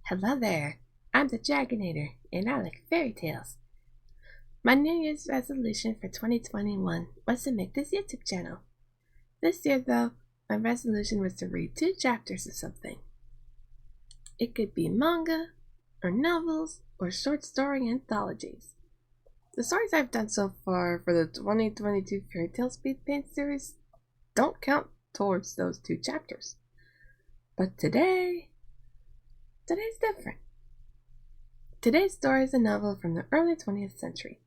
Hello there, I'm the Dragonator, and I like fairy tales. My New Year's resolution for 2021 was to make this YouTube channel. This year, though, my resolution was to read 2 chapters of something. It could be manga, or novels, or short story anthologies. The stories I've done so far for the 2022 Fairy Tale Speedpaint series don't count towards those 2 chapters. But today's different. Today's story is a novel from the early 20th century.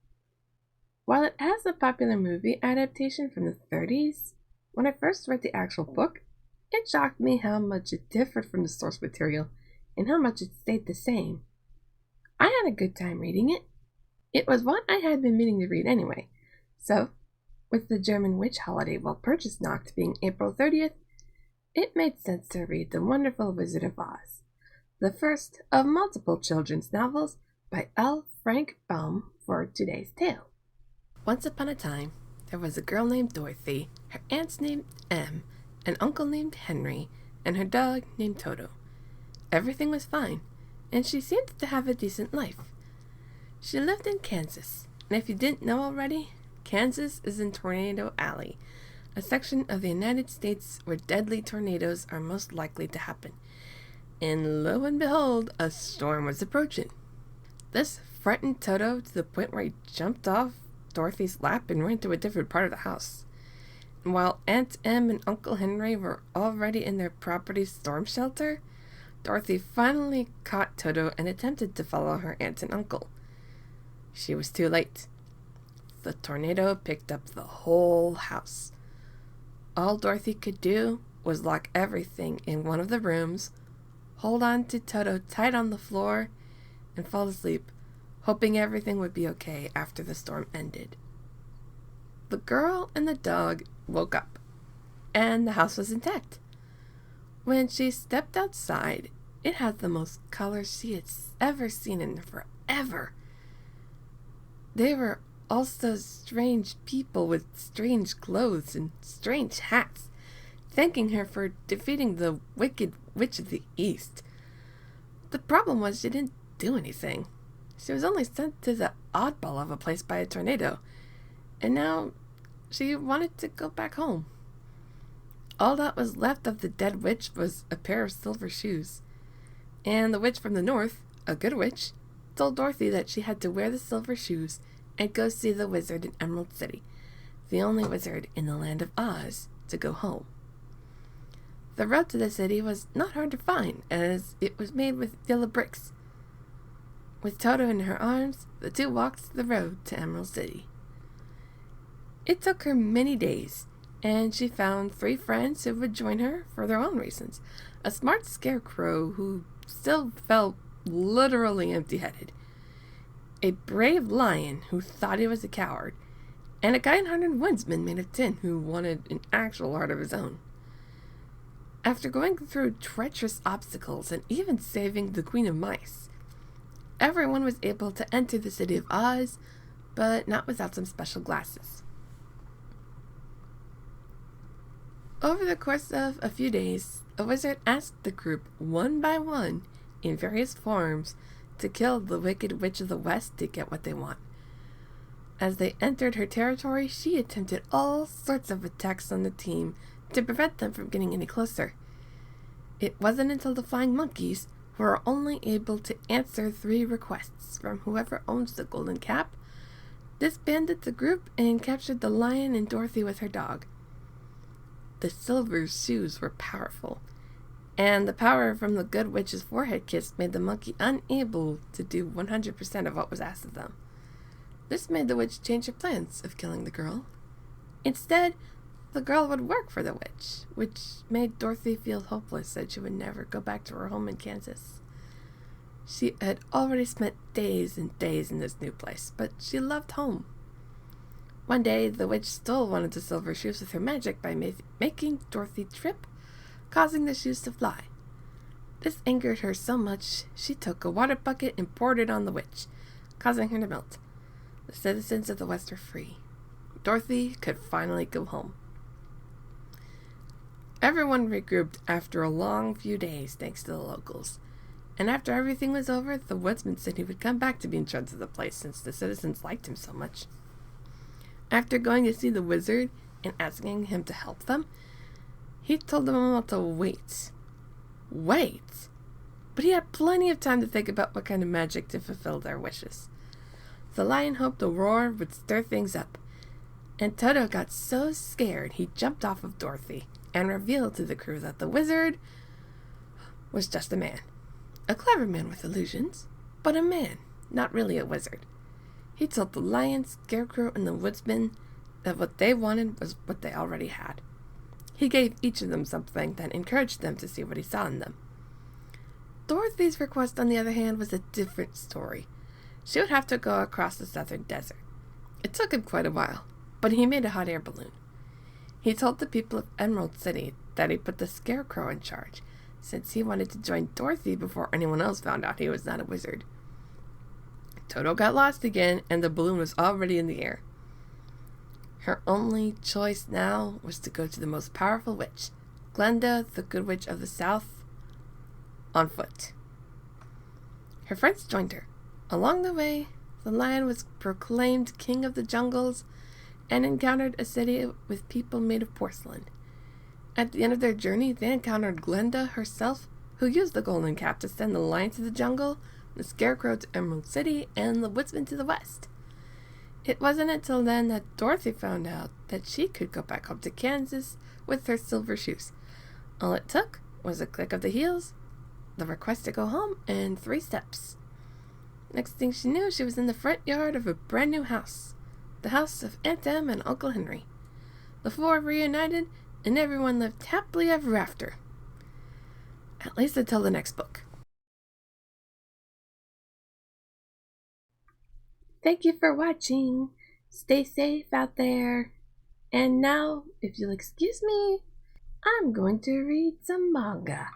While it has a popular movie adaptation from the 30s, when I first read the actual book, it shocked me how much it differed from the source material and how much it stayed the same. I had a good time reading it. It was one I had been meaning to read anyway, so, with the German witch holiday Walpurgisnacht being April 30th, it made sense to read The Wonderful Wizard of Oz, the first of multiple children's novels by L. Frank Baum for today's tale. Once upon a time, there was a girl named Dorothy, her aunts named Em, an uncle named Henry, and her dog named Toto. Everything was fine, and she seemed to have a decent life. She lived in Kansas, and if you didn't know already, Kansas is in Tornado Alley, a section of the United States where deadly tornadoes are most likely to happen. And lo and behold, a storm was approaching. This frightened Toto to the point where he jumped off Dorothy's lap and ran to a different part of the house. And while Aunt Em and Uncle Henry were already in their property's storm shelter, Dorothy finally caught Toto and attempted to follow her aunt and uncle. She was too late. The tornado picked up the whole house. All Dorothy could do was lock everything in one of the rooms, hold on to Toto tight on the floor, and fall asleep, hoping everything would be okay after the storm ended. The girl and the dog woke up, and the house was intact. When she stepped outside, it had the most colors she had ever seen in forever. They were also strange people with strange clothes and strange hats, thanking her for defeating the wicked witch of the East. The problem was she didn't do anything. She was only sent to the oddball of a place by a tornado, and now she wanted to go back home. All that was left of the dead witch was a pair of silver shoes, and the witch from the north, a good witch, told Dorothy that she had to wear the silver shoes and go see the wizard in Emerald City, the only wizard in the land of Oz, to go home. The road to the city was not hard to find, as it was made with yellow bricks. With Toto in her arms, the two walked the road to Emerald City. It took her many days, and she found 3 friends who would join her for their own reasons. A smart scarecrow who still felt literally empty-headed, a brave lion who thought he was a coward, and a kind-hearted woodsman made of tin who wanted an actual heart of his own. After going through treacherous obstacles and even saving the Queen of Mice, everyone was able to enter the city of Oz, but not without some special glasses. Over the course of a few days, a wizard asked the group one by one, in various forms, to kill the Wicked Witch of the West to get what they want. As they entered her territory, she attempted all sorts of attacks on the team to prevent them from getting any closer. It wasn't until the Flying Monkeys, who were only able to answer 3 requests from whoever owns the golden cap, disbanded the group and captured the lion and Dorothy with her dog. The silver shoes were powerful, and the power from the good witch's forehead kiss made the monkey unable to do 100% of what was asked of them. This made the witch change her plans of killing the girl. Instead, the girl would work for the witch, which made Dorothy feel hopeless that she would never go back to her home in Kansas. She had already spent days and days in this new place, but she loved home. One day, the witch stole one of the silver shoes with her magic by making Dorothy trip, causing the shoes to fly. This angered her so much, she took a water bucket and poured it on the witch, causing her to melt. The citizens of the West were free. Dorothy could finally go home. Everyone regrouped after a long few days, thanks to the locals. And after everything was over, the woodsman said he would come back to be in charge of the place since the citizens liked him so much. After going to see the wizard and asking him to help them, he told them all to wait. Wait! But he had plenty of time to think about what kind of magic to fulfill their wishes. The lion hoped a roar would stir things up, and Toto got so scared he jumped off of Dorothy and revealed to the crew that the wizard was just a man. A clever man with illusions, but a man, not really a wizard. He told the lion, scarecrow, and the woodsman that what they wanted was what they already had. He gave each of them something that encouraged them to see what he saw in them. Dorothy's request, on the other hand, was a different story. She would have to go across the southern desert. It took him quite a while, but he made a hot air balloon. He told the people of Emerald City that he put the Scarecrow in charge, since he wanted to join Dorothy before anyone else found out he was not a wizard. Toto got lost again, and the balloon was already in the air. Her only choice now was to go to the most powerful witch, Glenda, the Good Witch of the South, on foot. Her friends joined her. Along the way, the lion was proclaimed king of the jungles and encountered a city with people made of porcelain. At the end of their journey, they encountered Glenda herself, who used the golden cap to send the lion to the jungle, the scarecrow to Emerald City, and the woodsman to the west. It wasn't until then that Dorothy found out that she could go back home to Kansas with her silver shoes. All it took was a click of the heels, the request to go home, and 3 steps. Next thing she knew, she was in the front yard of a brand new house, the house of Aunt Em and Uncle Henry. The 4 reunited, and everyone lived happily ever after. At least until the next book. Thank you for watching. Stay safe out there. And now, if you'll excuse me, I'm going to read some manga.